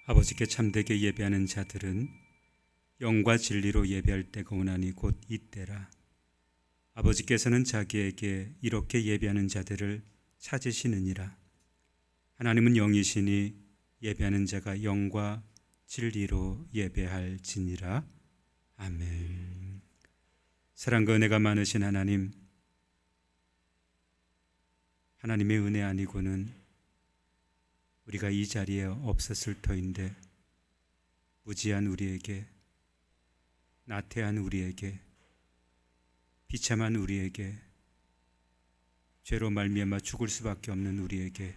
아버지께 참되게 예배하는 자들은 영과 진리로 예배할 때가 오나니 곧 이때라. 아버지께서는 자기에게 이렇게 예배하는 자들을 찾으시느니라. 하나님은 영이시니 예배하는 자가 영과 진리로 예배할지니라. 아멘. 사랑과 은혜가 많으신 하나님, 하나님의 은혜 아니고는 우리가 이 자리에 없었을 터인데 무지한 우리에게, 나태한 우리에게, 비참한 우리에게, 죄로 말미암아 죽을 수밖에 없는 우리에게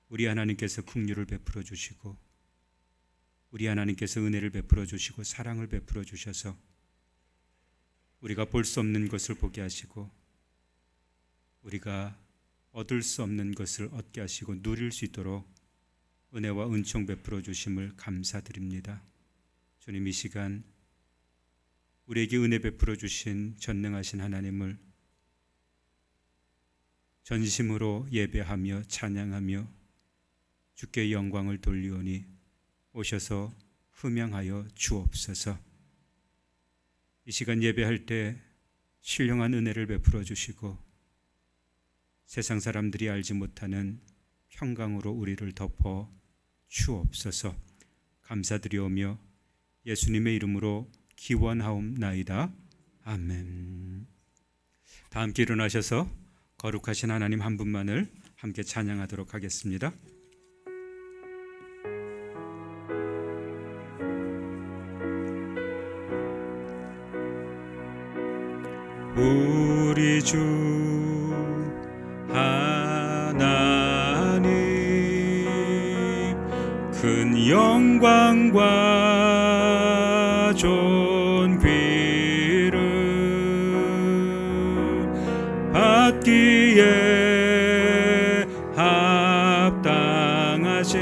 우리 하나님께서 긍휼을 베풀어 주시고, 우리 하나님께서 은혜를 베풀어 주시고 사랑을 베풀어 주셔서 우리가 볼 수 없는 것을 보게 하시고 우리가 얻을 수 없는 것을 얻게 하시고 누릴 수 있도록 은혜와 은총 베풀어 주심을 감사드립니다. 주님, 이 시간 우리에게 은혜 베풀어 주신 전능하신 하나님을 전심으로 예배하며 찬양하며 주께 영광을 돌리오니 오셔서 흠양하여 주옵소서. 이 시간 예배할 때 신령한 은혜를 베풀어 주시고 세상 사람들이 알지 못하는 평강으로 우리를 덮어 주옵소서. 감사드리오며 예수님의 이름으로 기원하옵나이다. 아멘. 다 함께 일어나셔서 거룩하신 하나님 한 분만을 함께 찬양하도록 하겠습니다. 우리 주 하나님, 큰 영광과 존귀를 받기에 합당하신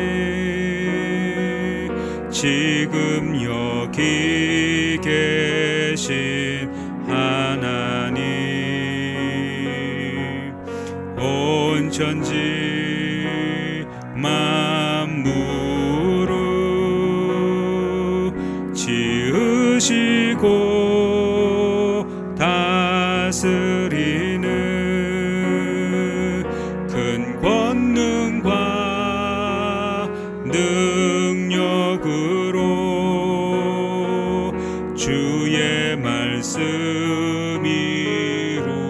지금 여기 계신 하나님, 온 천지 만물을 지으시고 다스리는 큰 권능과 능력으로 주의 말씀 이루시리.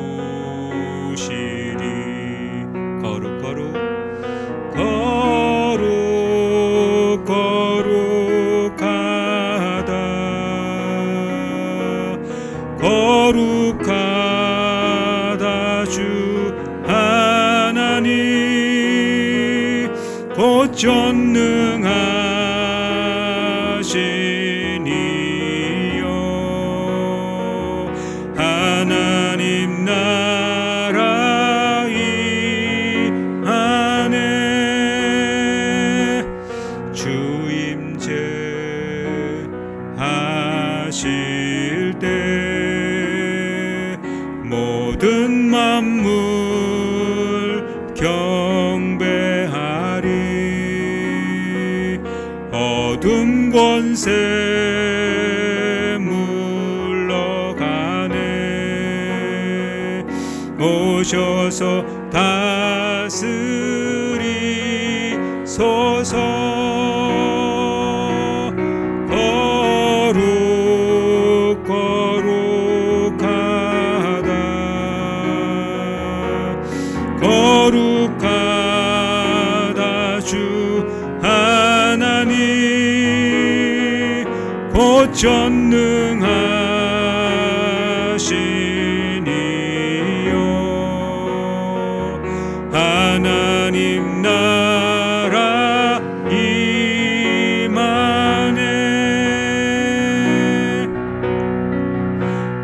거룩 거룩 거룩 거룩하다 거룩하다 주 하나님, 곧 전능하시니요. 하나님 나라 이 안에 주임제 하실 때 모든 만물 경배하리. 어둠 권세 물러가네. 오셔서 다스리소서. 거룩 거룩하다 거룩하다 주 하나님, 곧 전능하시니요. 하나님 나라 임하네.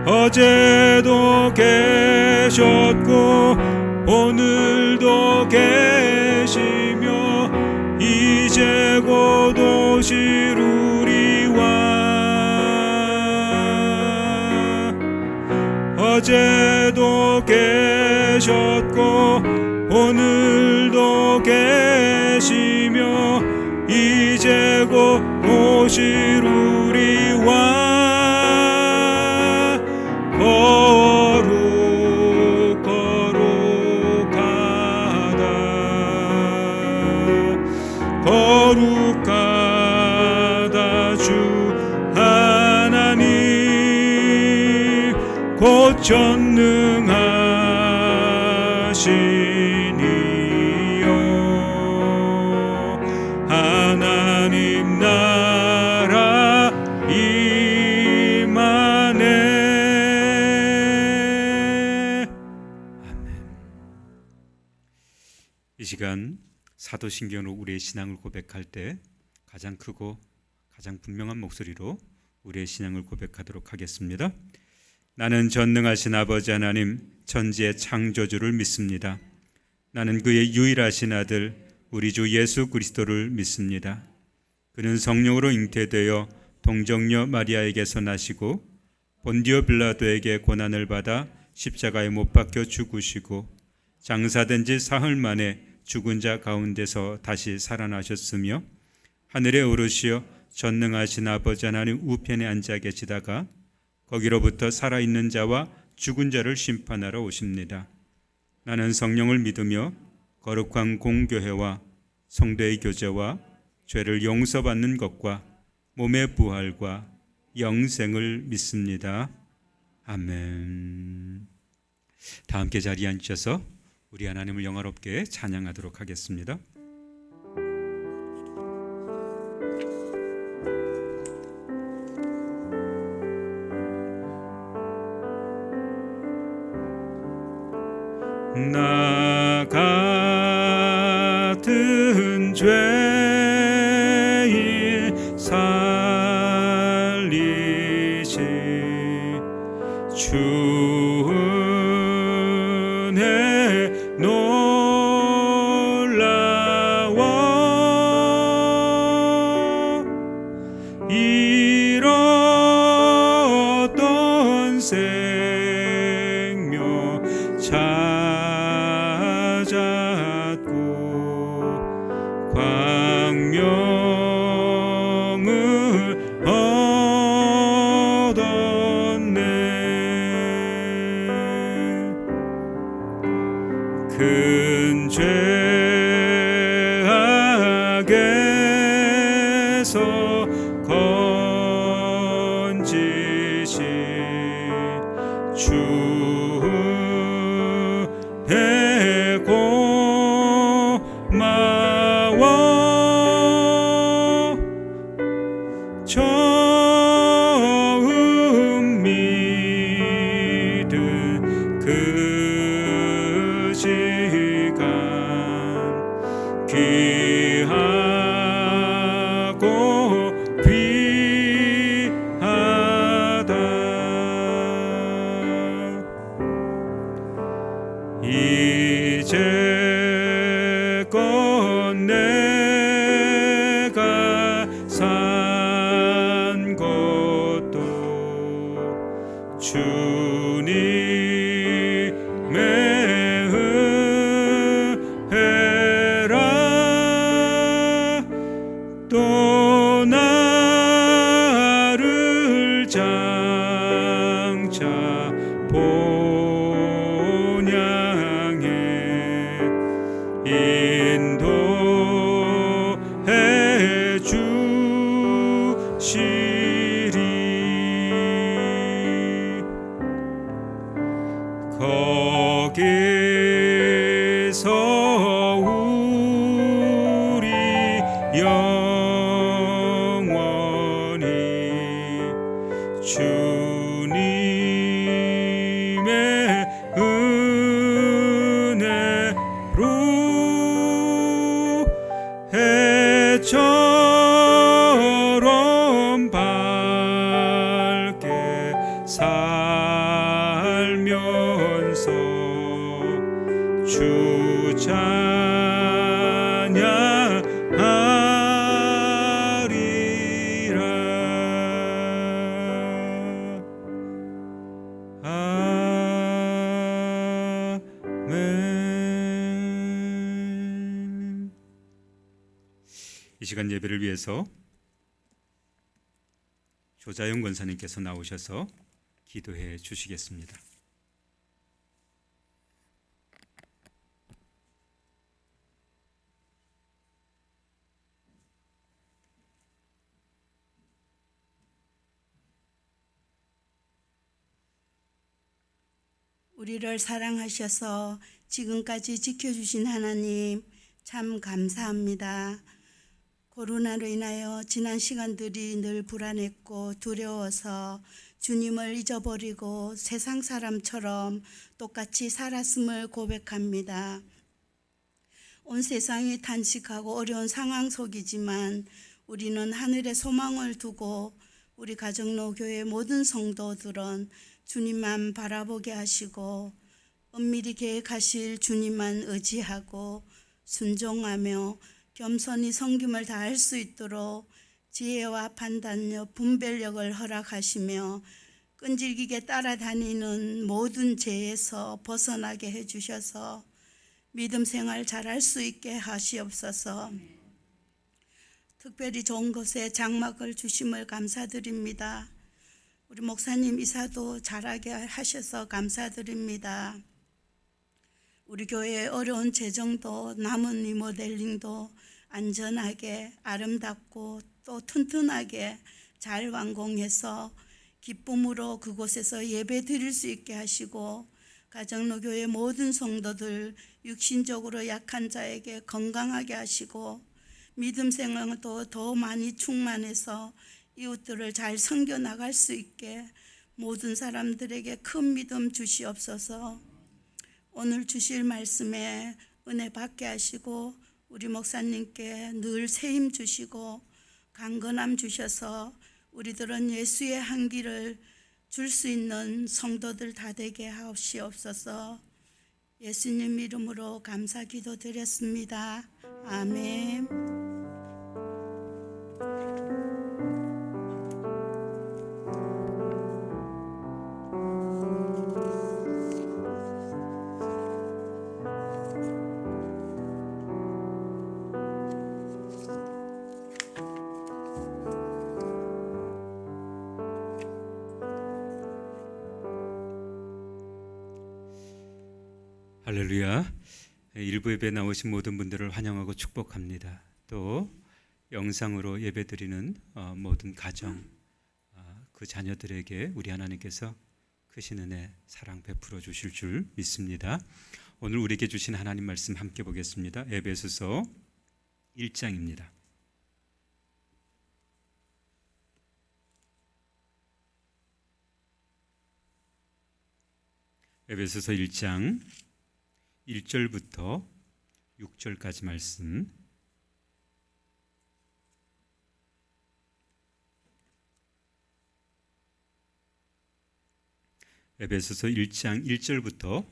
어제도 계셨고 오늘도 계시며 이제 곧 오시루리와. 어제도 계셨고 오늘도 계시며 이제 되고 오실 우리와 거룩하다 주 하나님 곧 전능하시니요 하나님 나라 임하네. 아멘. 이 시간 사도신경으로 우리의 신앙을 고백할 때 가장 크고 가장 분명한 목소리로 우리의 신앙을 고백하도록 하겠습니다. 나는 전능하신 아버지 하나님 천지의 창조주를 믿습니다. 나는 그의 유일하신 아들 우리 주 예수 그리스도를 믿습니다. 그는 성령으로 잉태되어 동정녀 마리아에게서 나시고 본디오 빌라도에게 고난을 받아 십자가에 못 박혀 죽으시고 장사된 지 사흘 만에 죽은 자 가운데서 다시 살아나셨으며 하늘에 오르시어 전능하신 아버지 하나님 우편에 앉아 계시다가 거기로부터 살아있는 자와 죽은 자를 심판하러 오십니다. 나는 성령을 믿으며 거룩한 공교회와 성도의 교제와 죄를 용서받는 것과 몸의 부활과 영생을 믿습니다. 아멘. 다 함께 자리에 앉으셔서 우리 하나님을 영화롭게 찬양하도록 하겠습니다. 나 같은 죄인 살리시 주 은혜 놀라워 잃었던 생명 찾았고 광명을 얻었네. 큰 죄악에서 건지신 주 배고마워 처음 믿은 그 시간 귀하고 귀하다. 이제껏 내가 산 것도 주님의 은혜라. 또 나를 장차 본향해 인도해 주시리. 거기서 우리 영원히 주님의 은혜로 해처럼 밝게 살면서 주 찬양하리라. 아멘. 이 시간 예배를 위해서 조자영 권사님께서 나오셔서 기도해 주시겠습니다. 우리를 사랑하셔서 지금까지 지켜주신 하나님 참 감사합니다. 코로나로 인하여 지난 시간들이 늘 불안했고 두려워서 주님을 잊어버리고 세상 사람처럼 똑같이 살았음을 고백합니다. 온 세상이 탄식하고 어려운 상황 속이지만 우리는 하늘에 소망을 두고 우리 가정로 교회 모든 성도들은 주님만 바라보게 하시고 은밀히 계획하실 주님만 의지하고 순종하며 겸손히 섬김을 다할 수 있도록 지혜와 판단력, 분별력을 허락하시며 끈질기게 따라다니는 모든 죄에서 벗어나게 해주셔서 믿음 생활 잘할 수 있게 하시옵소서. 특별히 좋은 곳에 장막을 주심을 감사드립니다. 우리 목사님 이사도 잘하게 하셔서 감사드립니다. 우리 교회의 어려운 재정도 남은 리모델링도 안전하게 아름답고 또 튼튼하게 잘 완공해서 기쁨으로 그곳에서 예배 드릴 수 있게 하시고 가정로교회 모든 성도들 육신적으로 약한 자에게 건강하게 하시고 믿음 생활도 더 많이 충만해서 이웃들을 잘 섬겨 나갈 수 있게 모든 사람들에게 큰 믿음 주시옵소서. 오늘 주실 말씀에 은혜 받게 하시고 우리 목사님께 늘 새 힘 주시고 강건함 주셔서 우리들은 예수의 향기를 줄 수 있는 성도들 다 되게 하옵시옵소서. 예수님 이름으로 감사 기도 드렸습니다. 아멘. 할렐루야. 일부 예배 나오신 모든 분들을 환영하고 축복합니다. 또 영상으로 예배드리는 모든 가정, 그 자녀들에게 우리 하나님께서 크신 은혜, 사랑 베풀어 주실 줄 믿습니다. 오늘 우리에게 주신 하나님 말씀 함께 보겠습니다. 에베소서 1장입니다. 에베소서 1장 1절부터 6절까지 말씀. 에베소서 1장 1절부터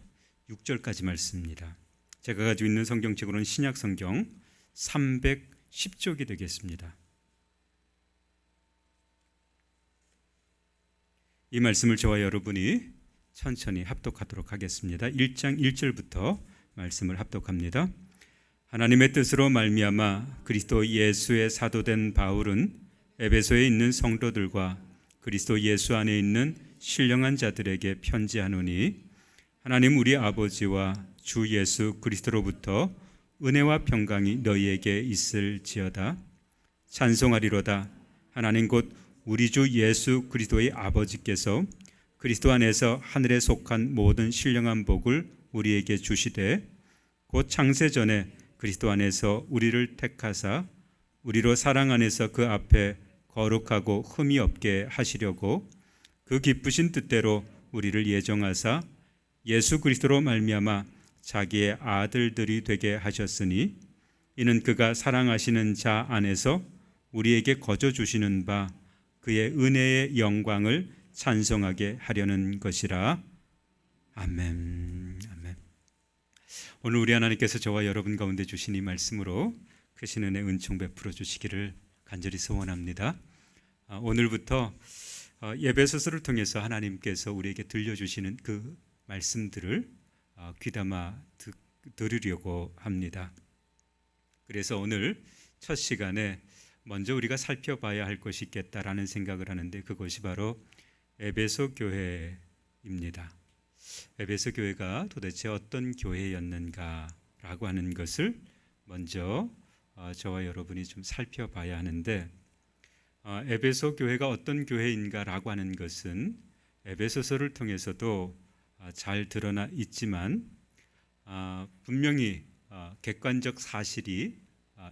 6절까지 말씀입니다. 제가 가지고 있는 성경책으로는 신약 성경 310쪽이 되겠습니다. 이 말씀을 저와 여러분이 천천히 합독하도록 하겠습니다. 1장 1절부터 말씀을 합독합니다. 하나님의 뜻으로 말미암아 그리스도 예수의 사도된 바울은 에베소에 있는 성도들과 그리스도 예수 안에 있는 신령한 자들에게 편지하노니 하나님 우리 아버지와 주 예수 그리스도로부터 은혜와 평강이 너희에게 있을지어다. 찬송하리로다. 하나님 곧 우리 주 예수 그리스도의 아버지께서 그리스도 안에서 하늘에 속한 모든 신령한 복을 우리에게 주시되 곧 창세 전에 그리스도 안에서 우리를 택하사 우리로 사랑 안에서 그 앞에 거룩하고 흠이 없게 하시려고 그 기쁘신 뜻대로 우리를 예정하사 예수 그리스도로 말미암아 자기의 아들들이 되게 하셨으니 이는 그가 사랑하시는 자 안에서 우리에게 거저 주시는 바 그의 은혜의 영광을 찬송하게 하려는 것이라. 아멘. 아멘. 오늘 우리 하나님께서 저와 여러분 가운데 주신 이 말씀으로 크신 은혜 은총 베풀어 주시기를 간절히 소원합니다. 오늘부터 에베소서를 통해서 하나님께서 우리에게 들려주시는 그 말씀들을 귀담아 들으려고 합니다. 그래서 오늘 첫 시간에 먼저 우리가 살펴봐야 할 것이 있겠다라는 생각을 하는데 그것이 바로 에베소 교회입니다. 에베소 교회가 도대체 어떤 교회였는가라고 하는 것을 먼저 저와 여러분이 좀 살펴봐야 하는데 에베소 교회가 어떤 교회인가라고 하는 것은 에베소서를 통해서도 잘 드러나 있지만 분명히 객관적 사실이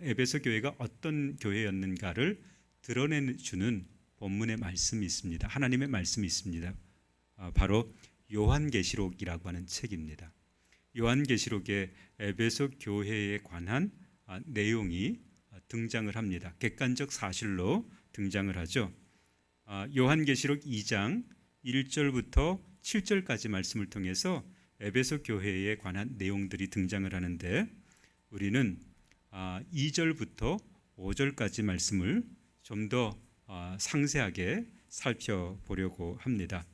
에베소 교회가 어떤 교회였는가를 드러내주는 본문의 말씀이 있습니다. 하나님의 말씀이 있습니다. 바로 요한계시록이라고 하는 책입니다. 요한계시록에 에베소 교회에 관한 내용이 등장을 합니다. 객관적 사실로 등장을 하죠. 요한계시록 2장 1절부터 7절까지 말씀을 통해서 에베소 교회에 관한 내용들이 등장을 하는데 우리는 2절부터 5절까지 말씀을 좀 더 상세하게 살펴보려고 합니다.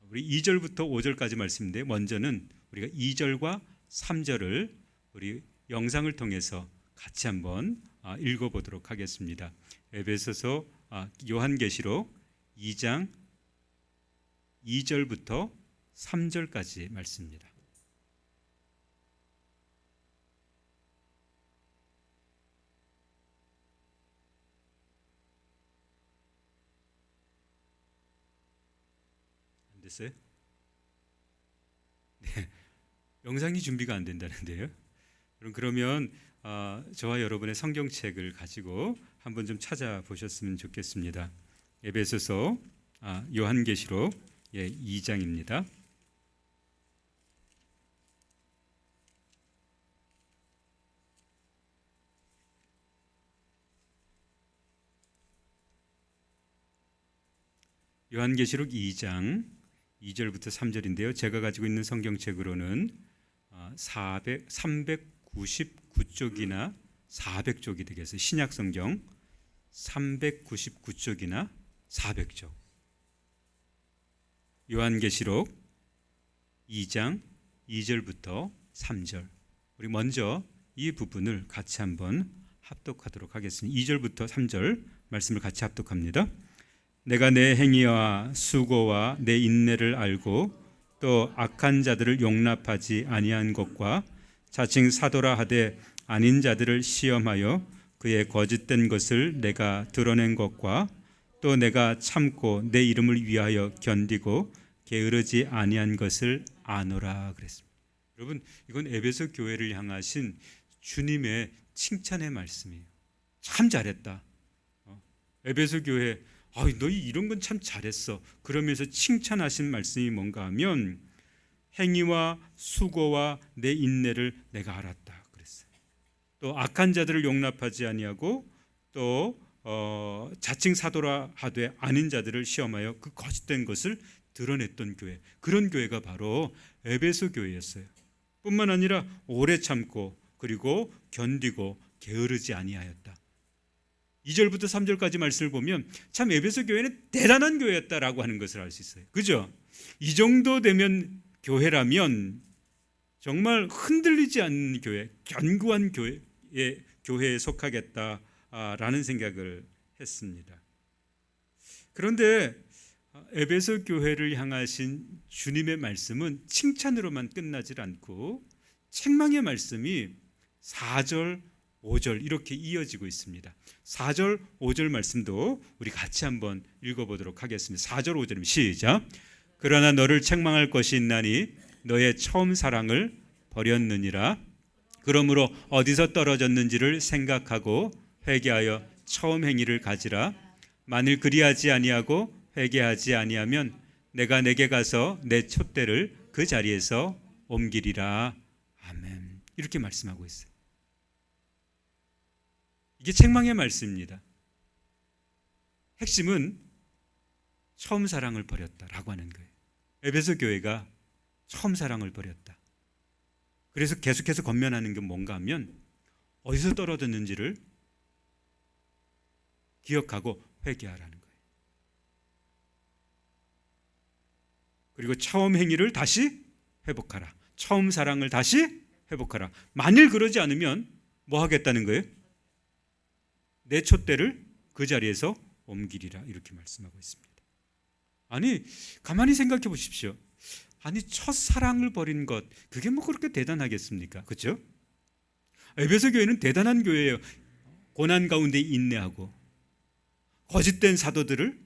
우리 2절부터 5절까지 말씀인데 먼저는 우리가 2절과 3절을 우리 영상을 통해서 같이 한번 읽어보도록 하겠습니다. 에베소서 요한계시록 2장 2절부터 3절까지 말씀입니다. 안 됐어요? 네, 영상이 준비가 안 된다는데요. 그러면 저와 여러분의 성경책을 가지고 한번 좀 찾아보셨으면 좋겠습니다. 에베소서 요한계시록 2장입니다. 요한계시록 2장 2절부터 3절인데요. 제가 가지고 있는 성경책으로는 399쪽이나 400쪽이 되겠어요. 신약성경 399쪽이나 400쪽. 요한계시록 2장 2절부터 3절. 우리 먼저 이 부분을 같이 한번 합독하도록 하겠습니다. 2절부터 3절 말씀을 같이 합독합니다. 내가 내 행위와 수고와 내 인내를 알고 또 악한 자들을 용납하지 아니한 것과 자칭 사도라 하되 아닌 자들을 시험하여 그의 거짓된 것을 내가 드러낸 것과 또 내가 참고 내 이름을 위하여 견디고 게으르지 아니한 것을 아노라 그랬습니다. 여러분, 이건 에베소 교회를 향하신 주님의 칭찬의 말씀이에요. 참 잘했다. 에베소 교회, 너희 이런 건 참 잘했어. 그러면서 칭찬하신 말씀이 뭔가 하면 행위와 수고와 내 인내를 내가 알았다 그랬어요. 또 악한 자들을 용납하지 아니하고 또 자칭 사도라 하되 아닌 자들을 시험하여 그 거짓된 것을 드러냈던 교회, 그런 교회가 바로 에베소 교회였어요. 뿐만 아니라 오래 참고 그리고 견디고 게으르지 아니하였다. 2절부터 3절까지 말씀을 보면 참 에베소 교회는 대단한 교회였다라고 하는 것을 알 수 있어요. 그죠? 이 정도 되면 교회라면 정말 흔들리지 않는 교회, 견고한 교회에 속하겠다라는 생각을 했습니다. 그런데 에베소 교회를 향하신 주님의 말씀은 칭찬으로만 끝나질 않고 책망의 말씀이 4절, 5절 이렇게 이어지고 있습니다. 4절, 5절 말씀도 우리 같이 한번 읽어보도록 하겠습니다. 4절, 5절입니다. 시작. 그러나 너를 책망할 것이 있나니 너의 처음 사랑을 버렸느니라. 그러므로 어디서 떨어졌는지를 생각하고 회개하여 처음 행위를 가지라. 만일 그리하지 아니하고 회개하지 아니하면 내가 내게 가서 내 촛대를 그 자리에서 옮기리라. 아멘. 이렇게 말씀하고 있어요. 이게 책망의 말씀입니다. 핵심은 처음 사랑을 버렸다라고 하는 거예요. 에베소 교회가 처음 사랑을 버렸다. 그래서 계속해서 권면하는 게 뭔가 하면 어디서 떨어졌는지를 기억하고 회개하라는 거예요. 그리고 처음 행위를 다시 회복하라. 처음 사랑을 다시 회복하라. 만일 그러지 않으면 뭐 하겠다는 거예요? 내 촛대를 그 자리에서 옮기리라 이렇게 말씀하고 있습니다. 아니 가만히 생각해 보십시오. 아니 첫사랑을 버린 것 그게 뭐 그렇게 대단하겠습니까? 그렇죠? 에베소 교회는 대단한 교회예요. 고난 가운데 인내하고 거짓된 사도들을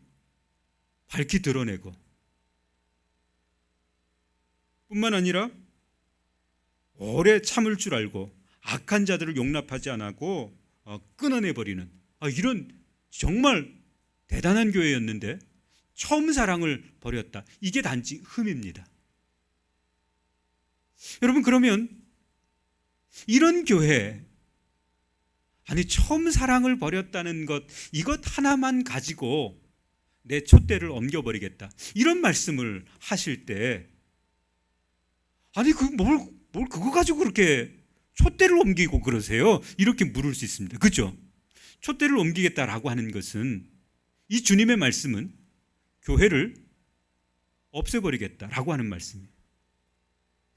밝히 드러내고 뿐만 아니라 오래 참을 줄 알고 악한 자들을 용납하지 않고 끊어내버리는 이런 정말 대단한 교회였는데 처음 사랑을 버렸다. 이게 단지 흠입니다. 여러분 그러면 이런 교회 아니 처음 사랑을 버렸다는 것 이것 하나만 가지고 내 촛대를 옮겨버리겠다 이런 말씀을 하실 때 아니 뭘 그거 가지고 그렇게 촛대를 옮기고 그러세요? 이렇게 물을 수 있습니다. 그렇죠? 촛대를 옮기겠다라고 하는 것은 이 주님의 말씀은 교회를 없애버리겠다라고 하는 말씀이에요.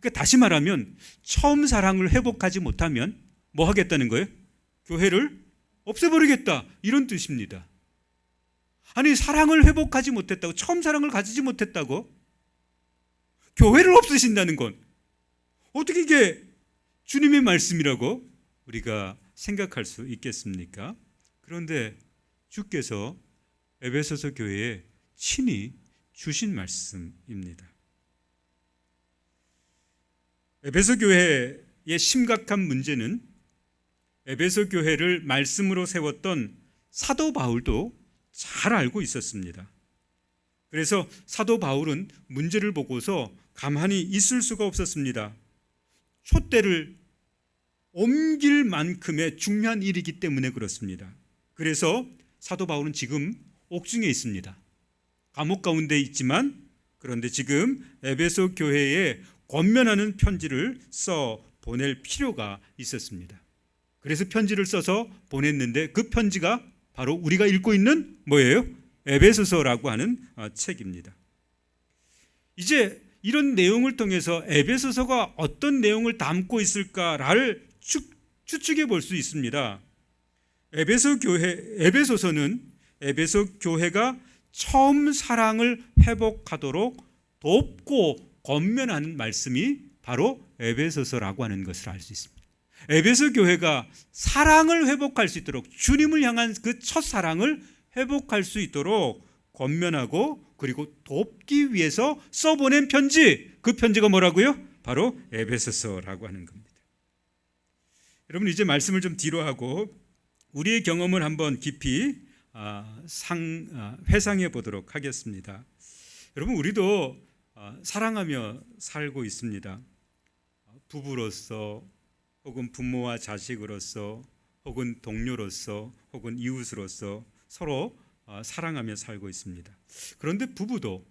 그러니까 다시 말하면 처음 사랑을 회복하지 못하면 뭐 하겠다는 거예요? 교회를 없애버리겠다 이런 뜻입니다. 아니 사랑을 회복하지 못했다고 처음 사랑을 가지지 못했다고 교회를 없애신다는 건 어떻게 이게 주님의 말씀이라고 우리가 생각할 수 있겠습니까? 그런데 주께서 에베소서 교회에 친히 주신 말씀입니다. 에베소 교회의 심각한 문제는 에베소 교회를 말씀으로 세웠던 사도 바울도 잘 알고 있었습니다. 그래서 사도 바울은 문제를 보고서 가만히 있을 수가 없었습니다. 촛대를 옮길 만큼의 중요한 일이기 때문에 그렇습니다. 그래서 사도 바울은 지금 옥중에 있습니다. 감옥 가운데 있지만 그런데 지금 에베소 교회에 권면하는 편지를 써 보낼 필요가 있었습니다. 그래서 편지를 써서 보냈는데 그 편지가 바로 우리가 읽고 있는 뭐예요? 에베소서라고 하는 책입니다. 이제 이런 내용을 통해서 에베소서가 어떤 내용을 담고 있을까를 추측해 볼 수 있습니다. 에베소서는 에베소 교회가 처음 사랑을 회복하도록 돕고 권면하는 말씀이 바로 에베소서라고 하는 것을 알 수 있습니다. 에베소 교회가 사랑을 회복할 수 있도록 주님을 향한 그 첫사랑을 회복할 수 있도록 권면하고 그리고 돕기 위해서 써보낸 편지, 그 편지가 뭐라고요? 바로 에베소서라고 하는 겁니다. 여러분 이제 말씀을 좀 뒤로 하고 우리의 경험을 한번 깊이 회상해 보도록 하겠습니다. 여러분 우리도 사랑하며 살고 있습니다. 부부로서 혹은 부모와 자식으로서 혹은 동료로서 혹은 이웃으로서 서로 사랑하며 살고 있습니다. 그런데 부부도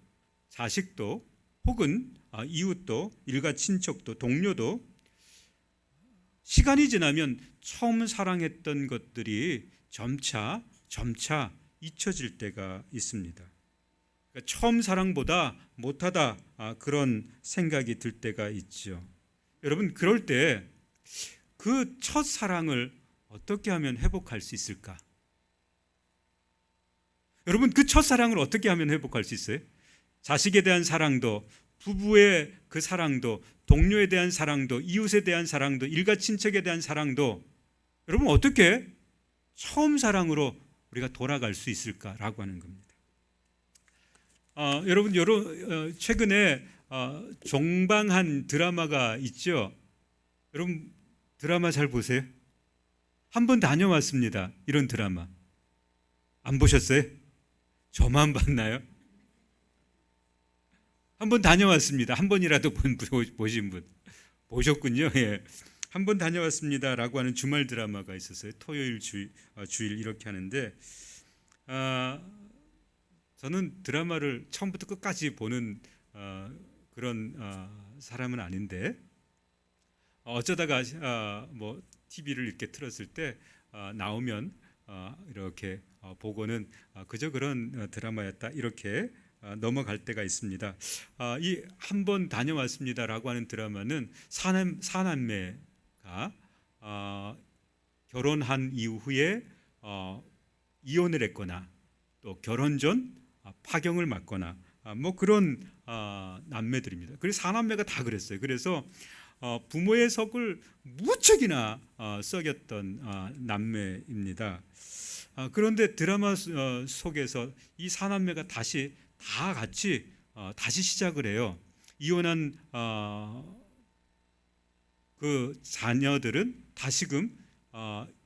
자식도 혹은 이웃도 일가 친척도 동료도 시간이 지나면 처음 사랑했던 것들이 점차 잊혀질 때가 있습니다. 그러니까 처음 사랑보다 못하다 그런 생각이 들 때가 있죠. 여러분 그럴 때 그 첫사랑을 어떻게 하면 회복할 수 있을까? 여러분 그 첫사랑을 어떻게 하면 회복할 수 있어요? 자식에 대한 사랑도 부부의 그 사랑도 동료에 대한 사랑도 이웃에 대한 사랑도 일가 친척에 대한 사랑도 여러분 어떻게 처음 사랑으로 우리가 돌아갈 수 있을까라고 하는 겁니다. 여러분 최근에 종방한 드라마가 있죠. 여러분 드라마 잘 보세요? 한번 다녀왔습니다. 이런 드라마 안 보셨어요? 저만 봤나요? 한번 다녀왔습니다. 한 번이라도 보신 분 보셨군요. 예. 한번 다녀왔습니다라고 하는 주말 드라마가 있었어요. 토요일 주일 이렇게 하는데 저는 드라마를 처음부터 끝까지 보는 그런 사람은 아닌데 어쩌다가 뭐 TV를 이렇게 틀었을 때 나오면 이렇게 보고는 그저 그런 드라마였다 이렇게 넘어갈 때가 있습니다. 이 한 번 다녀왔습니다라고 하는 드라마는 사남매가 결혼한 이후에 이혼을 했거나 또 결혼 전 파경을 맞거나 뭐 그런 남매들입니다. 그래서 사남매가 다 그랬어요. 그래서 부모의 석을 무척이나 썩였던 남매입니다. 그런데 드라마 속에서 이 사남매가 다시 다 같이 다시 시작을 해요. 이혼한 그 자녀들은 다시금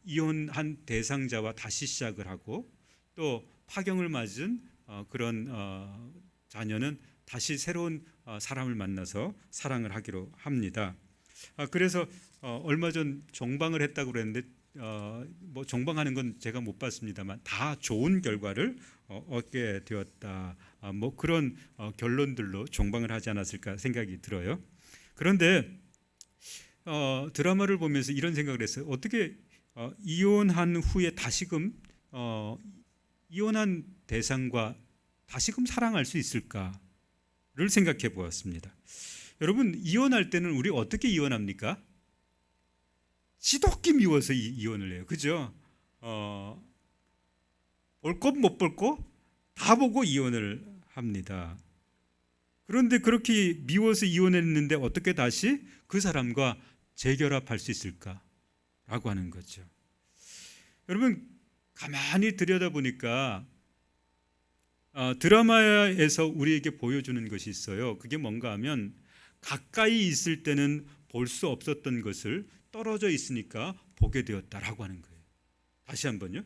이혼한 대상자와 다시 시작을 하고, 또 파경을 맞은 그런 자녀는 다시 새로운 사람을 만나서 사랑을 하기로 합니다. 그래서 얼마 전 종방을 했다고 그랬는데 뭐 종방하는 건 제가 못 봤습니다만 다 좋은 결과를 얻게 되었다. 뭐 그런 결론들로 종방을 하지 않았을까 생각이 들어요. 그런데 드라마를 보면서 이런 생각을 했어요. 어떻게 이혼한 후에 다시금 이혼한 대상과 다시금 사랑할 수 있을까를 생각해 보았습니다. 여러분, 이혼할 때는 우리 어떻게 이혼합니까? 지독히 미워서 이혼을 해요. 그죠? 볼 것 못 볼 것 다 보고 이혼을 합니다. 그런데 그렇게 미워서 이혼했는데 어떻게 다시 그 사람과 재결합할 수 있을까라고 하는 거죠. 여러분, 가만히 들여다보니까 드라마에서 우리에게 보여주는 것이 있어요. 그게 뭔가 하면 가까이 있을 때는 볼 수 없었던 것을 떨어져 있으니까 보게 되었다라고 하는 거예요. 다시 한번요.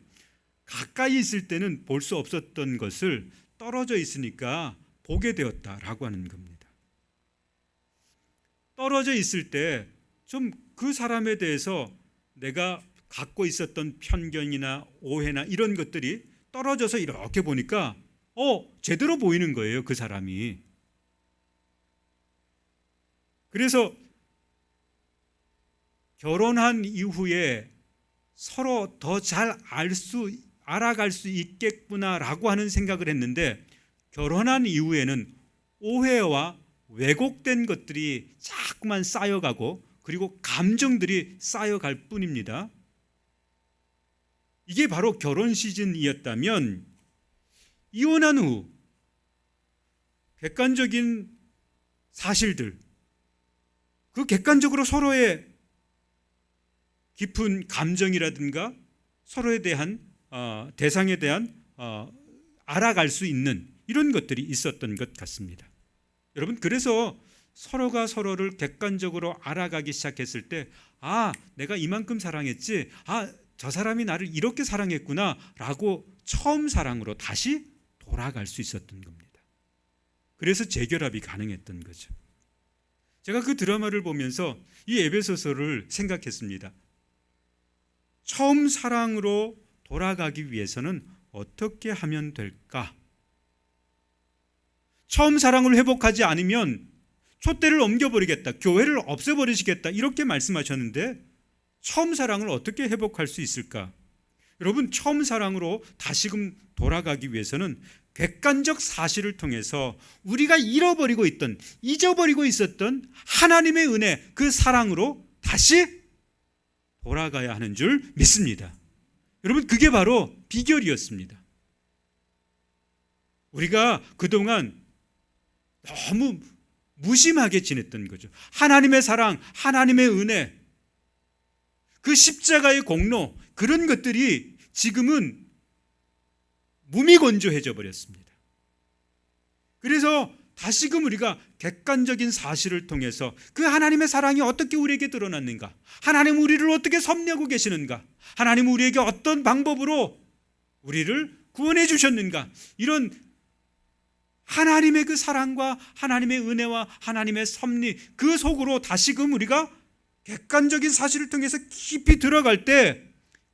가까이 있을 때는 볼 수 없었던 것을 떨어져 있으니까 보게 되었다라고 하는 겁니다. 떨어져 있을 때 좀 그 사람에 대해서 내가 갖고 있었던 편견이나 오해나 이런 것들이 떨어져서 이렇게 보니까 제대로 보이는 거예요, 그 사람이. 그래서 결혼한 이후에 서로 더 잘 알아갈 수 있겠구나라고 하는 생각을 했는데, 결혼한 이후에는 오해와 왜곡된 것들이 자꾸만 쌓여가고, 그리고 감정들이 쌓여갈 뿐입니다. 이게 바로 결혼 시즌이었다면, 이혼한 후 객관적인 사실들, 그 객관적으로 서로의 깊은 감정이라든가 서로에 대한 대상에 대한 알아갈 수 있는 이런 것들이 있었던 것 같습니다. 여러분, 그래서 서로가 서로를 객관적으로 알아가기 시작했을 때, 내가 이만큼 사랑했지, 저 사람이 나를 이렇게 사랑했구나 라고 처음 사랑으로 다시 돌아갈 수 있었던 겁니다. 그래서 재결합이 가능했던 거죠. 제가 그 드라마를 보면서 이 에베소서를 생각했습니다. 처음 사랑으로 돌아가기 위해서는 어떻게 하면 될까? 처음 사랑을 회복하지 않으면 촛대를 옮겨버리겠다, 교회를 없애버리시겠다 이렇게 말씀하셨는데, 처음 사랑을 어떻게 회복할 수 있을까? 여러분, 처음 사랑으로 다시금 돌아가기 위해서는 객관적 사실을 통해서 우리가 잊어버리고 있었던 하나님의 은혜, 그 사랑으로 다시 돌아가야 하는 줄 믿습니다. 여러분, 그게 바로 비결이었습니다. 우리가 그동안 너무 무심하게 지냈던 거죠. 하나님의 사랑, 하나님의 은혜, 그 십자가의 공로, 그런 것들이 지금은 무미건조해져 버렸습니다. 그래서 다시금 우리가 객관적인 사실을 통해서 그 하나님의 사랑이 어떻게 우리에게 드러났는가, 하나님 우리를 어떻게 섭리하고 계시는가, 하나님 우리에게 어떤 방법으로 우리를 구원해 주셨는가, 이런 하나님의 그 사랑과 하나님의 은혜와 하나님의 섭리, 그 속으로 다시금 우리가 객관적인 사실을 통해서 깊이 들어갈 때,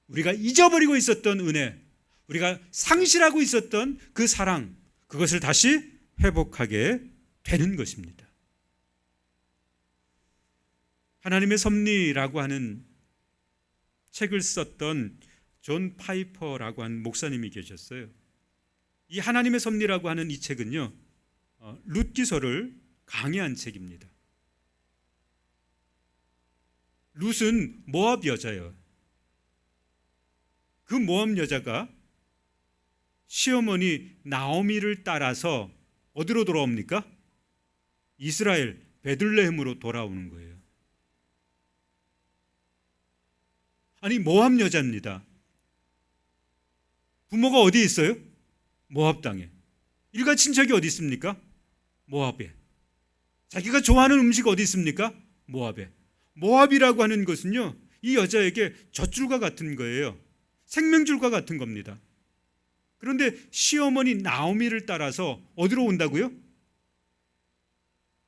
우리가 잊어버리고 있었던 은혜, 우리가 상실하고 있었던 그 사랑, 그것을 다시 회복하게 되는 것입니다. 하나님의 섭리라고 하는 책을 썼던 존 파이퍼라고 하는 목사님이 계셨어요. 이 하나님의 섭리라고 하는 이 책은요, 룻기서를 강의한 책입니다. 룻은 모압 여자예요. 그 모압 여자가 시어머니 나오미를 따라서 어디로 돌아옵니까? 이스라엘 베들레헴으로 돌아오는 거예요. 아니, 모압 여자입니다. 부모가 어디에 있어요? 모압 땅에. 일가 친척이 어디 있습니까? 모압에. 자기가 좋아하는 음식 어디 있습니까? 모압에. 모압이라고 하는 것은요, 이 여자에게 젖줄과 같은 거예요. 생명줄과 같은 겁니다. 그런데 시어머니 나오미를 따라서 어디로 온다고요?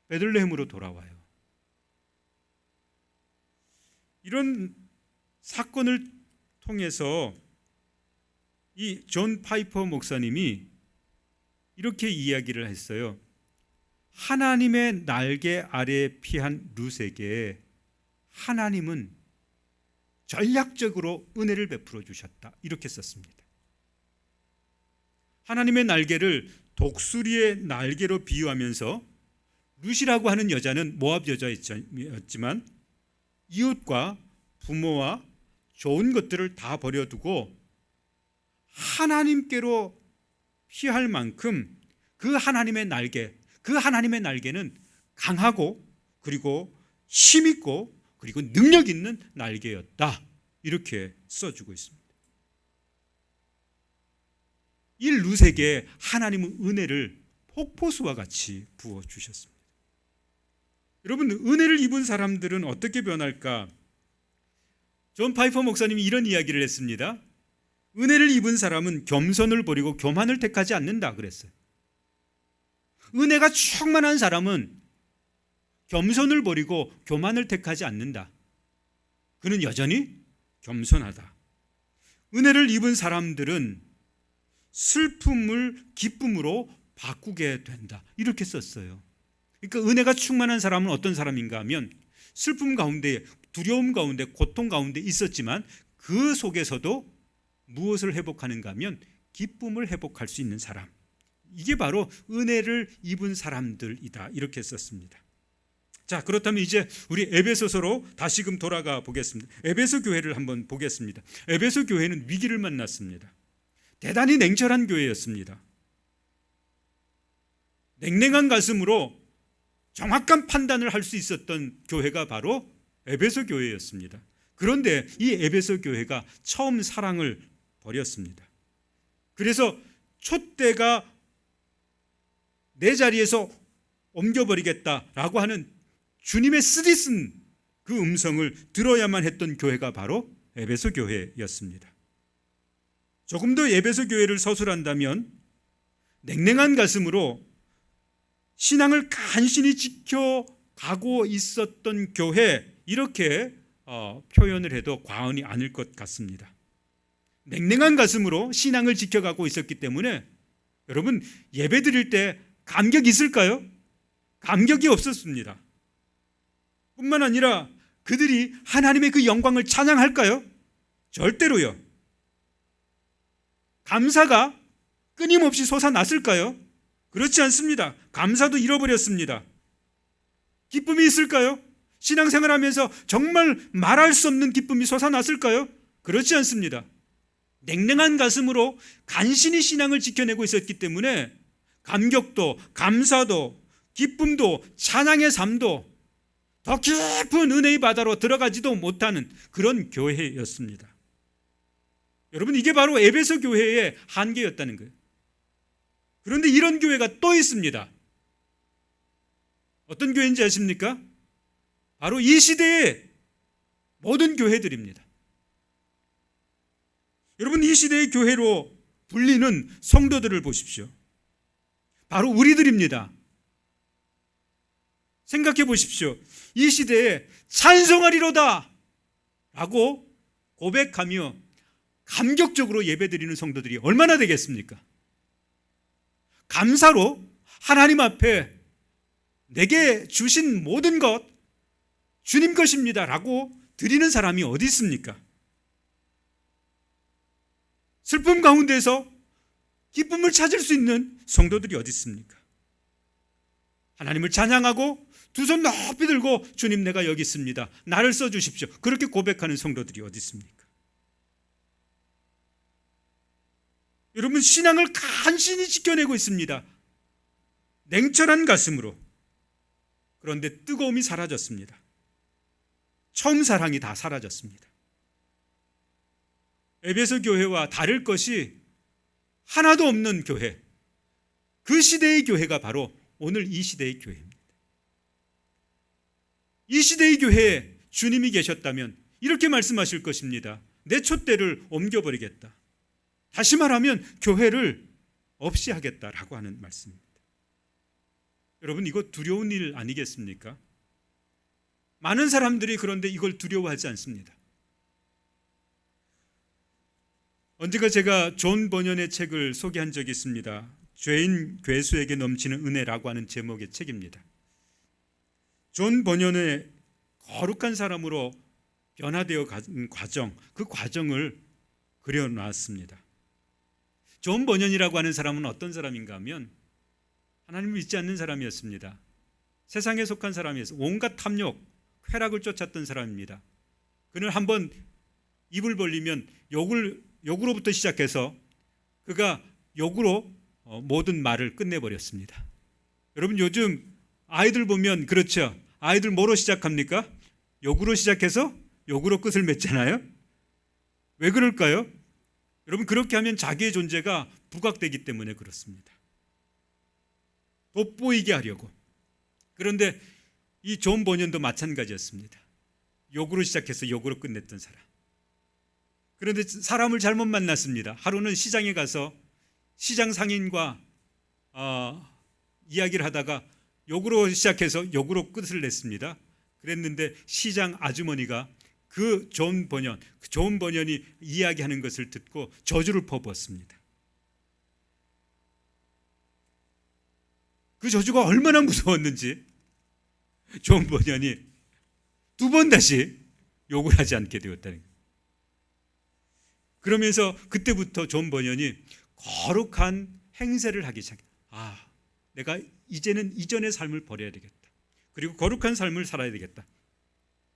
베들레헴으로 돌아와요. 이런 사건을 통해서 이 존 파이퍼 목사님이 이렇게 이야기를 했어요. 하나님의 날개 아래에 피한 룻에게 하나님은 전략적으로 은혜를 베풀어 주셨다, 이렇게 썼습니다. 하나님의 날개를 독수리의 날개로 비유하면서 룻이라고 하는 여자는 모압 여자였지만 이웃과 부모와 좋은 것들을 다 버려두고 하나님께로 피할 만큼 그 하나님의 날개는 강하고 그리고 힘있고 그리고 능력 있는 날개였다, 이렇게 써주고 있습니다. 이 룻에게 하나님은 은혜를 폭포수와 같이 부어주셨습니다. 여러분, 은혜를 입은 사람들은 어떻게 변할까? 존 파이퍼 목사님이 이런 이야기를 했습니다. 은혜를 입은 사람은 겸손을 버리고 교만을 택하지 않는다 그랬어요. 은혜가 충만한 사람은 겸손을 버리고 교만을 택하지 않는다. 그는 여전히 겸손하다. 은혜를 입은 사람들은 슬픔을 기쁨으로 바꾸게 된다, 이렇게 썼어요. 그러니까 은혜가 충만한 사람은 어떤 사람인가 하면 슬픔 가운데, 두려움 가운데, 고통 가운데 있었지만 그 속에서도 무엇을 회복하는가 하면 기쁨을 회복할 수 있는 사람, 이게 바로 은혜를 입은 사람들이다, 이렇게 썼습니다. 자, 그렇다면 이제 우리 에베소서로 다시금 돌아가 보겠습니다. 에베소 교회를 한번 보겠습니다. 에베소 교회는 위기를 만났습니다. 대단히 냉철한 교회였습니다. 냉랭한 가슴으로 정확한 판단을 할 수 있었던 교회가 바로 에베소 교회였습니다. 그런데 이 에베소 교회가 처음 사랑을 버렸습니다. 그래서 촛대가 내 자리에서 옮겨버리겠다라고 하는 주님의 쓰디쓴 그 음성을 들어야만 했던 교회가 바로 에베소 교회였습니다. 조금 더 에베소 교회를 서술한다면 냉랭한 가슴으로 신앙을 간신히 지켜가고 있었던 교회, 이렇게 표현을 해도 과언이 아닐 것 같습니다. 냉랭한 가슴으로 신앙을 지켜가고 있었기 때문에 여러분, 예배 드릴 때 감격이 있을까요? 감격이 없었습니다. 뿐만 아니라 그들이 하나님의 그 영광을 찬양할까요? 절대로요. 감사가 끊임없이 솟아났을까요? 그렇지 않습니다. 감사도 잃어버렸습니다. 기쁨이 있을까요? 신앙생활하면서 정말 말할 수 없는 기쁨이 솟아났을까요? 그렇지 않습니다. 냉랭한 가슴으로 간신히 신앙을 지켜내고 있었기 때문에 감격도, 감사도, 기쁨도, 찬양의 삶도 더 깊은 은혜의 바다로 들어가지도 못하는 그런 교회였습니다. 여러분, 이게 바로 에베소 교회의 한계였다는 거예요. 그런데 이런 교회가 또 있습니다. 어떤 교회인지 아십니까? 바로 이 시대의 모든 교회들입니다. 여러분, 이 시대의 교회로 불리는 성도들을 보십시오. 바로 우리들입니다. 생각해 보십시오. 이 시대에 찬송하리로다 라고 고백하며 감격적으로 예배드리는 성도들이 얼마나 되겠습니까? 감사로 하나님 앞에 내게 주신 모든 것 주님 것입니다 라고 드리는 사람이 어디 있습니까? 슬픔 가운데서 기쁨을 찾을 수 있는 성도들이 어디 있습니까? 하나님을 찬양하고 두 손 높이 들고 주님, 내가 여기 있습니다, 나를 써주십시오, 그렇게 고백하는 성도들이 어디 있습니까? 여러분, 신앙을 간신히 지켜내고 있습니다. 냉철한 가슴으로. 그런데 뜨거움이 사라졌습니다. 처음 사랑이 다 사라졌습니다. 에베소 교회와 다를 것이 하나도 없는 교회, 그 시대의 교회가 바로 오늘 이 시대의 교회입니다. 이 시대의 교회에 주님이 계셨다면 이렇게 말씀하실 것입니다. 내 촛대를 옮겨버리겠다. 다시 말하면 교회를 없이 하겠다라고 하는 말씀입니다. 여러분, 이거 두려운 일 아니겠습니까? 많은 사람들이 그런데 이걸 두려워하지 않습니다. 언젠가 제가 존 버년의 책을 소개한 적이 있습니다. 죄인 괴수에게 넘치는 은혜라고 하는 제목의 책입니다. 존 버년의 거룩한 사람으로 변화되어 간 과정, 그 과정을 그려놨습니다. 존 버년이라고 하는 사람은 어떤 사람인가 하면 하나님을 믿지 않는 사람이었습니다. 세상에 속한 사람이었어요. 온갖 탐욕, 쾌락을 쫓았던 사람입니다. 그는 한번 입을 벌리면 욕으로부터 시작해서 그가 욕으로 모든 말을 끝내버렸습니다. 여러분, 요즘 아이들 보면 그렇죠. 아이들 뭐로 시작합니까? 욕으로 시작해서 욕으로 끝을 맺잖아요. 왜 그럴까요? 여러분, 그렇게 하면 자기의 존재가 부각되기 때문에 그렇습니다. 돋보이게 하려고. 그런데 이 존 버년도 마찬가지였습니다. 욕으로 시작해서 욕으로 끝냈던 사람. 그런데 사람을 잘못 만났습니다. 하루는 시장에 가서 시장 상인과 이야기를 하다가 욕으로 시작해서 욕으로 끝을 냈습니다. 그랬는데 시장 아주머니가 그 존 버년이 이야기하는 것을 듣고 저주를 퍼부었습니다. 그 저주가 얼마나 무서웠는지 존 버년이 두 번 다시 욕을 하지 않게 되었다는 거예요. 그러면서 그때부터 존 버년이 거룩한 행세를 하기 시작했다. 내가 이제는 이전의 삶을 버려야 되겠다. 그리고 거룩한 삶을 살아야 되겠다.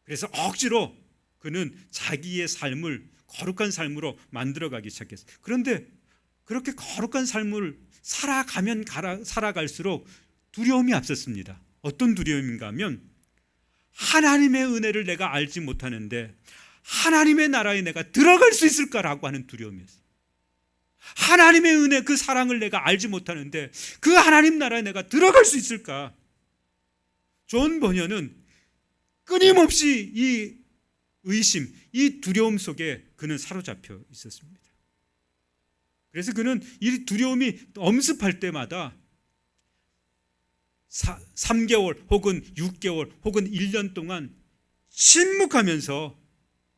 그래서 억지로 그는 자기의 삶을 거룩한 삶으로 만들어가기 시작했어요. 그런데 그렇게 거룩한 삶을 살아갈수록 두려움이 앞섰습니다. 어떤 두려움인가 하면 하나님의 은혜를 내가 알지 못하는데 하나님의 나라에 내가 들어갈 수 있을까라고 하는 두려움이었어요. 하나님의 은혜, 그 사랑을 내가 알지 못하는데 그 하나님 나라에 내가 들어갈 수 있을까? 존 버년은 끊임없이 이 의심, 이 두려움 속에 그는 사로잡혀 있었습니다. 그래서 그는 이 두려움이 엄습할 때마다 3개월 혹은 6개월 혹은 1년 동안 침묵하면서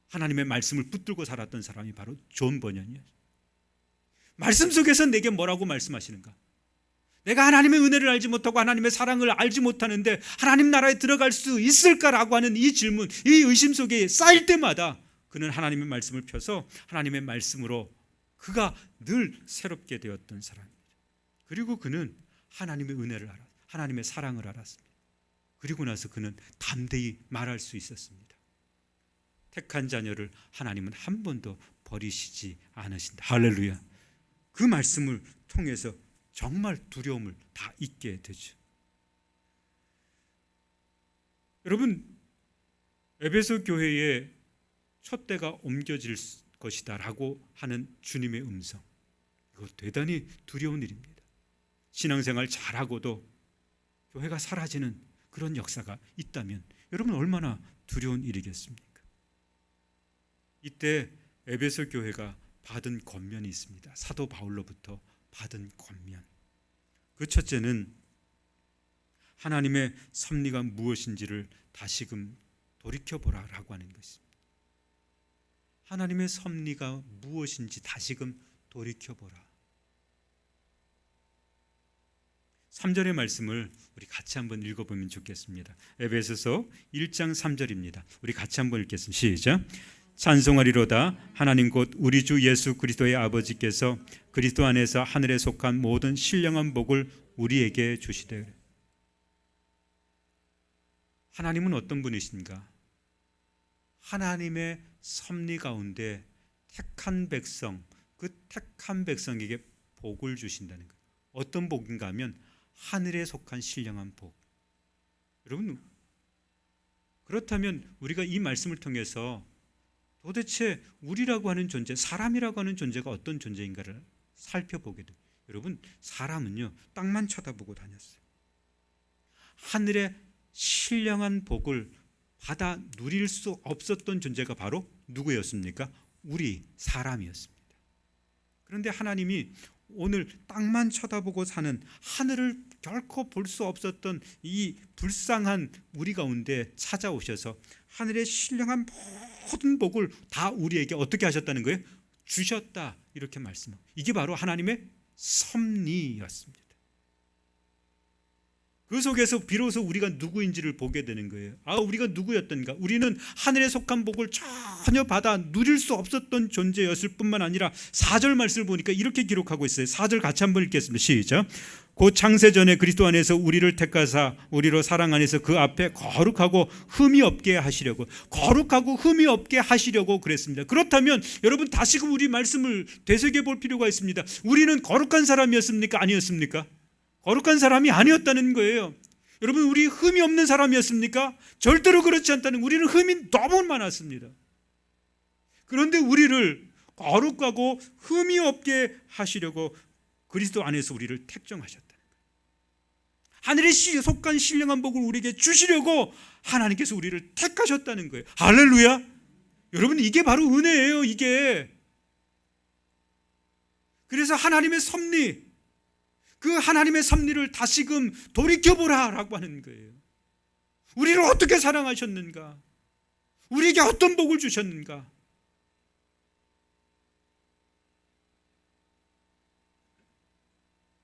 하나님의 말씀을 붙들고 살았던 사람이 바로 존 버년이에요. 말씀 속에서 내게 뭐라고 말씀하시는가? 내가 하나님의 은혜를 알지 못하고 하나님의 사랑을 알지 못하는데 하나님 나라에 들어갈 수 있을까라고 하는 이 질문, 이 의심 속에 쌓일 때마다 그는 하나님의 말씀을 펴서 하나님의 말씀으로 그가 늘 새롭게 되었던 사람입니다. 그리고 그는 하나님의 은혜를 알았습니다. 하나님의 사랑을 알았습니다. 그리고 나서 그는 담대히 말할 수 있었습니다. 택한 자녀를 하나님은 한 번도 버리시지 않으신다. 할렐루야. 그 말씀을 통해서 정말 두려움을 다 잊게 되죠. 여러분, 에베소 교회에 촛대가 옮겨질 것이다 라고 하는 주님의 음성, 이거 대단히 두려운 일입니다. 신앙생활 잘하고도 교회가 사라지는 그런 역사가 있다면 여러분 얼마나 두려운 일이겠습니까? 이때 에베소 교회가 받은 권면이 있습니다. 사도 바울로부터 받은 권면. 그 첫째는 하나님의 섭리가 무엇인지를 다시금 돌이켜보라 라고 하는 것입니다. 하나님의 섭리가 무엇인지 다시금 돌이켜보라. 3절의 말씀을 우리 같이 한번 읽어보면 좋겠습니다. 에베소서 1장 3절입니다. 우리 같이 한번 읽겠습니다. 시작. 찬송하리로다. 하나님 곧 우리 주 예수 그리스도의 아버지께서 그리스도 안에서 하늘에 속한 모든 신령한 복을 우리에게 주시되. 하나님은 어떤 분이신가? 하나님의 섭리 가운데 택한 백성, 그 택한 백성에게 복을 주신다는 거예요. 어떤 복인가 하면 하늘에 속한 신령한 복. 여러분, 그렇다면 우리가 이 말씀을 통해서 도대체 우리라고 하는 존재, 사람이라고 하는 존재가 어떤 존재인가를 살펴보게 돼요. 여러분, 사람은요 땅만 쳐다보고 다녔어요. 하늘의 신령한 복을 받아 누릴 수 없었던 존재가 바로 누구였습니까? 우리 사람이었습니다. 그런데 하나님이 오늘 땅만 쳐다보고 사는, 하늘을 결코 볼 수 없었던 이 불쌍한 우리 가운데 찾아오셔서 하늘의 신령한 모든 복을 다 우리에게 어떻게 하셨다는 거예요? 주셨다, 이렇게 말씀하고, 이게 바로 하나님의 섭리였습니다. 그 속에서 비로소 우리가 누구인지를 보게 되는 거예요. 우리가 누구였던가? 우리는 하늘에 속한 복을 전혀 받아 누릴 수 없었던 존재였을 뿐만 아니라 4절 말씀을 보니까 이렇게 기록하고 있어요. 4절 같이 한번 읽겠습니다. 시작. 곧 창세전에 그리스도 안에서 우리를 택하사 우리로 사랑 안에서 그 앞에 거룩하고 흠이 없게 하시려고, 거룩하고 흠이 없게 하시려고 그랬습니다. 그렇다면 여러분, 다시금 우리 말씀을 되새겨 볼 필요가 있습니다. 우리는 거룩한 사람이었습니까? 아니었습니까? 거룩한 사람이 아니었다는 거예요. 여러분, 우리 흠이 없는 사람이었습니까? 절대로 그렇지 않다는, 우리는 흠이 너무 많았습니다. 그런데 우리를 거룩하고 흠이 없게 하시려고 그리스도 안에서 우리를 택정하셨다는 거예요. 하늘에 속한 신령한 복을 우리에게 주시려고 하나님께서 우리를 택하셨다는 거예요. 할렐루야. 여러분, 이게 바로 은혜예요. 이게. 그래서 하나님의 섭리, 그 하나님의 섭리를 다시금 돌이켜보라 라고 하는 거예요. 우리를 어떻게 사랑하셨는가? 우리에게 어떤 복을 주셨는가?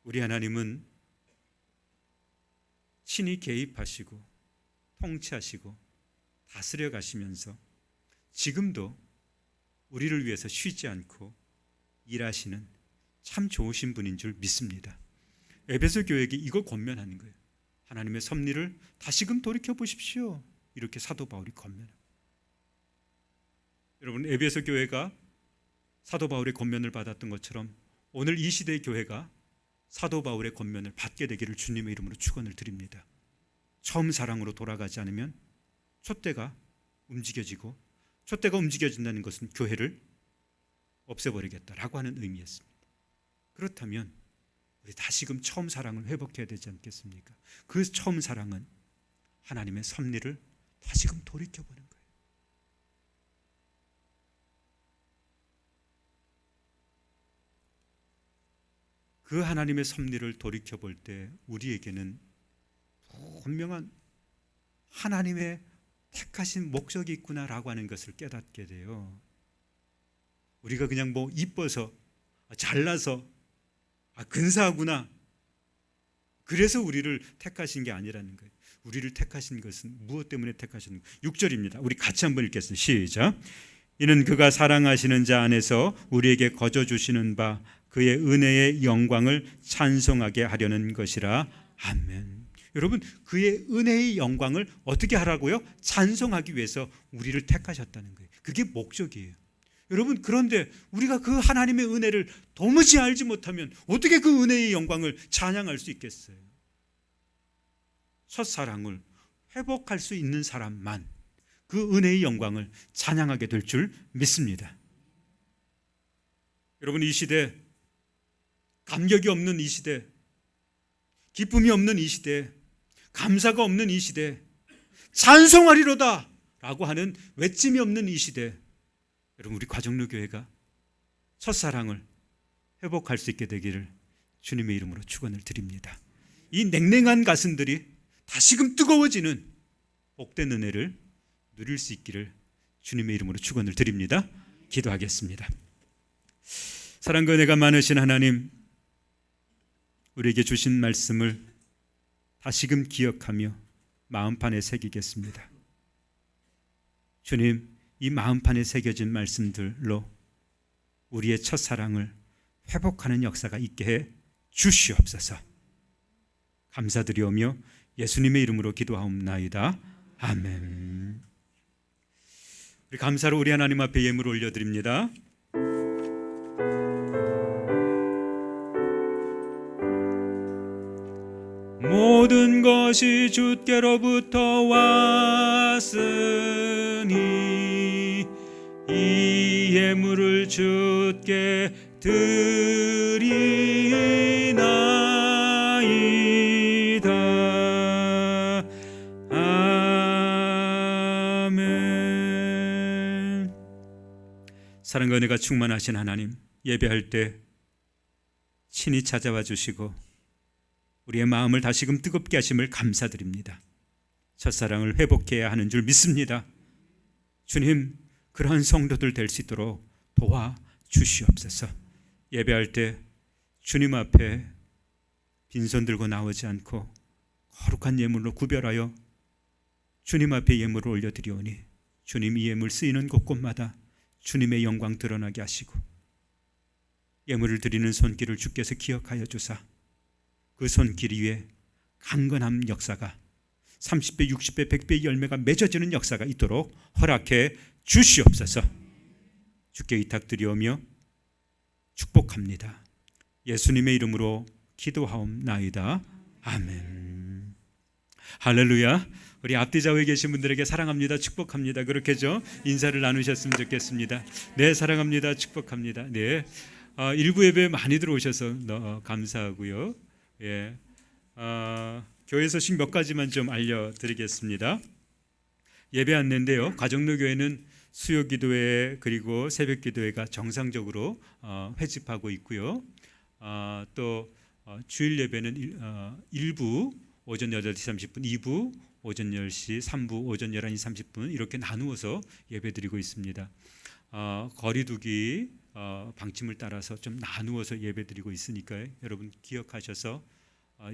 우리 하나님은 친히 개입하시고 통치하시고 다스려 가시면서 지금도 우리를 위해서 쉬지 않고 일하시는 참 좋으신 분인 줄 믿습니다. 에베소 교회에게 이걸 권면하는 거예요. 하나님의 섭리를 다시금 돌이켜 보십시오. 이렇게 사도 바울이 권면합니다. 여러분, 에베소 교회가 사도 바울의 권면을 받았던 것처럼 오늘 이 시대의 교회가 사도 바울의 권면을 받게 되기를 주님의 이름으로 축원을 드립니다. 처음 사랑으로 돌아가지 않으면 촛대가 움직여지고, 촛대가 움직여진다는 것은 교회를 없애버리겠다라고 하는 의미였습니다. 그렇다면 우리 다시금 처음 사랑을 회복해야 되지 않겠습니까? 그 처음 사랑은 하나님의 섭리를 다시금 돌이켜보는 거예요. 그 하나님의 섭리를 돌이켜볼 때 우리에게는 분명한 하나님의 택하신 목적이 있구나라고 하는 것을 깨닫게 돼요. 우리가 그냥 이뻐서, 잘나서, 근사하구나, 그래서 우리를 택하신 게 아니라는 거예요. 우리를 택하신 것은 무엇 때문에 택하셨는가? 6절입니다. 우리 같이 한번 읽겠습니다. 시작. 이는 그가 사랑하시는 자 안에서 우리에게 거저 주시는 바 그의 은혜의 영광을 찬송하게 하려는 것이라. 아멘. 여러분, 그의 은혜의 영광을 어떻게 하라고요? 찬송하기 위해서 우리를 택하셨다는 거예요. 그게 목적이에요. 여러분, 그런데 우리가 그 하나님의 은혜를 도무지 알지 못하면 어떻게 그 은혜의 영광을 찬양할 수 있겠어요? 첫사랑을 회복할 수 있는 사람만 그 은혜의 영광을 찬양하게 될 줄 믿습니다. 여러분, 이 시대, 감격이 없는 이 시대, 기쁨이 없는 이 시대, 감사가 없는 이 시대, 찬송하리로다 라고 하는 외침이 없는 이 시대, 여러분, 우리 과정로교회가 첫사랑을 회복할 수 있게 되기를 주님의 이름으로 축원을 드립니다. 이 냉랭한 가슴들이 다시금 뜨거워지는 복된 은혜를 누릴 수 있기를 주님의 이름으로 축원을 드립니다. 기도하겠습니다. 사랑과 은혜가 많으신 하나님, 우리에게 주신 말씀을 다시금 기억하며 마음판에 새기겠습니다. 주님, 이 마음판에 새겨진 말씀들로 우리의 첫사랑을 회복하는 역사가 있게 해 주시옵소서. 감사드리오며 예수님의 이름으로 기도하옵나이다. 아멘. 우리 감사로 우리 하나님 앞에 예물을 올려드립니다. 모든 것이 주께로부터 왔으니 이 예물을 주께 드리나이다. 아멘. 사랑과 은혜가 충만하신 하나님, 예배할 때 친히 찾아와 주시고 우리의 마음을 다시금 뜨겁게 하심을 감사드립니다. 첫사랑을 회복해야 하는 줄 믿습니다. 주님, 그러한 성도들 될 수 있도록 도와주시옵소서. 예배할 때 주님 앞에 빈손 들고 나오지 않고 거룩한 예물로 구별하여 주님 앞에 예물을 올려드리오니 주님 이 예물 쓰이는 곳곳마다 주님의 영광 드러나게 하시고 예물을 드리는 손길을 주께서 기억하여 주사 그 손길 위에 강건한 역사가 30배, 60배, 100배의 열매가 맺어지는 역사가 있도록 허락해 주시옵소서. 주께 의탁드리오며 축복합니다. 예수님의 이름으로 기도하옵나이다. 아멘. 할렐루야. 우리 앞뒤 좌우에 계신 분들에게 사랑합니다, 축복합니다, 그렇게죠? 인사를 나누셨으면 좋겠습니다. 네, 사랑합니다, 축복합니다. 네, 일부 예배 많이 들어오셔서 감사하고요. 예, 교회 소식 몇 가지만 좀 알려드리겠습니다. 예배 안내인데요, 가정로교회는 수요기도회 그리고 새벽기도회가 정상적으로 회집하고 있고요. 또 주일 예배는 1부 오전 8시 30분, 2부 오전 10시, 3부 오전 11시 30분 이렇게 나누어서 예배드리고 있습니다. 거리두기 방침을 따라서 좀 나누어서 예배드리고 있으니까요. 여러분 기억하셔서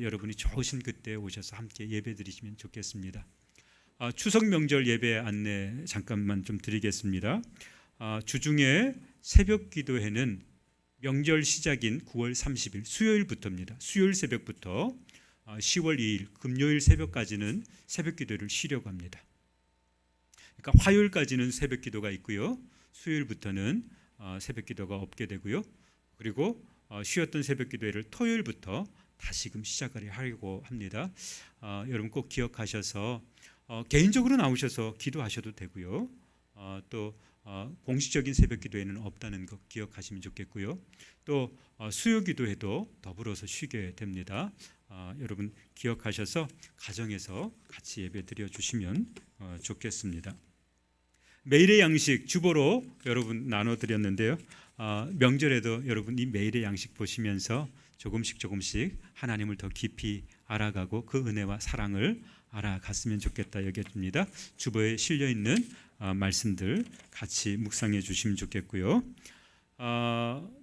여러분이 좋으신 그때 오셔서 함께 예배드리시면 좋겠습니다. 추석 명절 예배 안내 잠깐만 좀 드리겠습니다. 주중에 새벽 기도회는 명절 시작인 9월 30일 수요일부터입니다. 수요일 새벽부터 10월 2일 금요일 새벽까지는 새벽 기도를 쉬려고 합니다. 그러니까 화요일까지는 새벽 기도가 있고요. 수요일부터는 새벽 기도가 없게 되고요. 그리고 쉬었던 새벽 기도회를 토요일부터 다시금 시작을 하려고 합니다. 여러분 꼭 기억하셔서 개인적으로 나오셔서 기도하셔도 되고요. 또 공식적인 새벽 기도회는 없다는 거 기억하시면 좋겠고요. 또 수요 기도회도 더불어서 쉬게 됩니다. 여러분 기억하셔서 가정에서 같이 예배 드려 주시면 좋겠습니다. 매일의 양식 주보로 여러분 나눠 드렸는데요. 명절에도 여러분 이 매일의 양식 보시면서 조금씩 하나님을 더 깊이 알아가고 그 은혜와 사랑을 알아갔으면 좋겠다 여겨집니다. 주보에 실려 있는 말씀들 같이 묵상해 주시면 좋겠고요.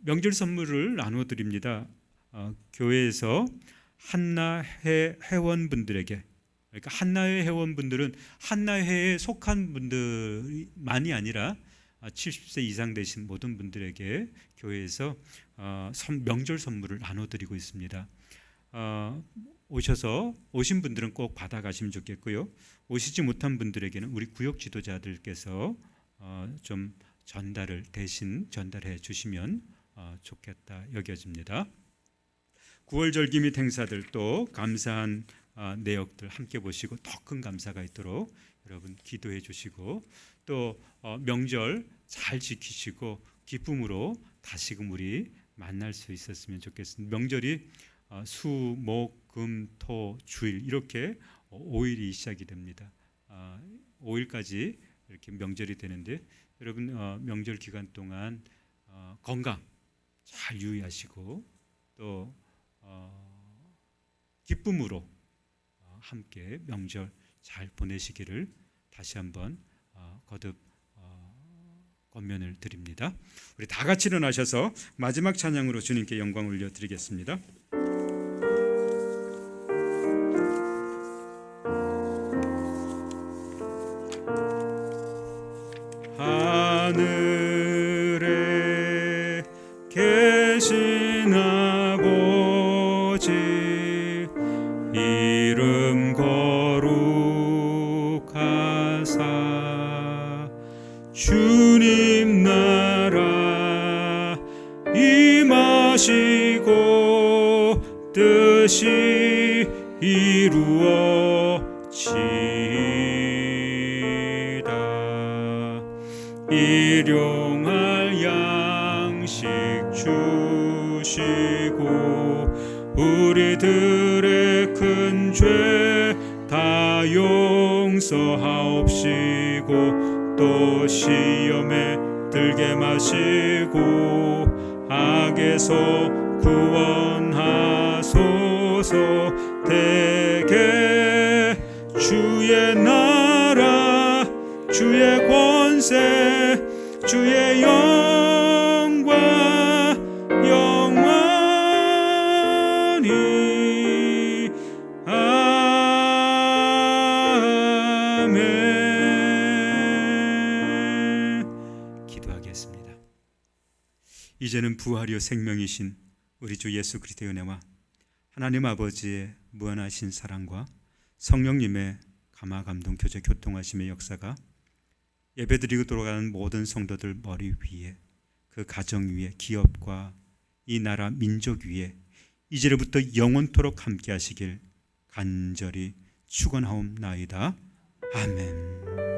명절 선물을 나누어 드립니다. 교회에서 한나회 회원분들에게, 그러니까 한나회 회원분들은 한나회에 속한 분들만이 아니라 70세 이상 되신 모든 분들에게 교회에서 명절 선물을 나눠드리고 있습니다. 오신 분들은 꼭 받아가시면 좋겠고요. 오시지 못한 분들에게는 우리 구역 지도자들께서 좀 대신 전달해 주시면 좋겠다 여겨집니다. 9월 절기 및 행사들 또 감사한 내역들 함께 보시고 더 큰 감사가 있도록 여러분 기도해 주시고 또 명절 잘 지키시고 기쁨으로 다시금 우리 만날 수 있었으면 좋겠습니다. 명절이 수, 목, 금, 토, 주일 이렇게 5일이 시작이 됩니다. 5일까지 이렇게 명절이 되는데 여러분 명절 기간 동안 건강 잘 유의하시고 또 기쁨으로 함께 명절 잘 보내시기를 다시 한번 거듭 권면을 드립니다. 우리 다 같이 일어나셔서 마지막 찬양으로 주님께 영광 올려드리겠습니다. 하늘에 계신 아버지 이름 거룩하사 주님 나라 임하시고 뜻이 이루어 일용할 양식 주시고 우리들의 큰 죄 다 용서하옵시고 또 시험에 들게 마시고 악에서 구원하소서. 대개 주의 나라 주의 권세 주의 영광 영원히 아멘. 기도하겠습니다. 이제는 부활이요 생명이신 우리 주 예수 그리스도의 은혜와 하나님 아버지의 무한하신 사랑과 성령님의 감화 감동 교제 교통하심의 역사가 예배드리고 돌아가는 모든 성도들 머리 위에, 그 가정 위에, 기업과 이 나라 민족 위에 이제로부터 영원토록 함께 하시길 간절히 축원하옵나이다. 아멘.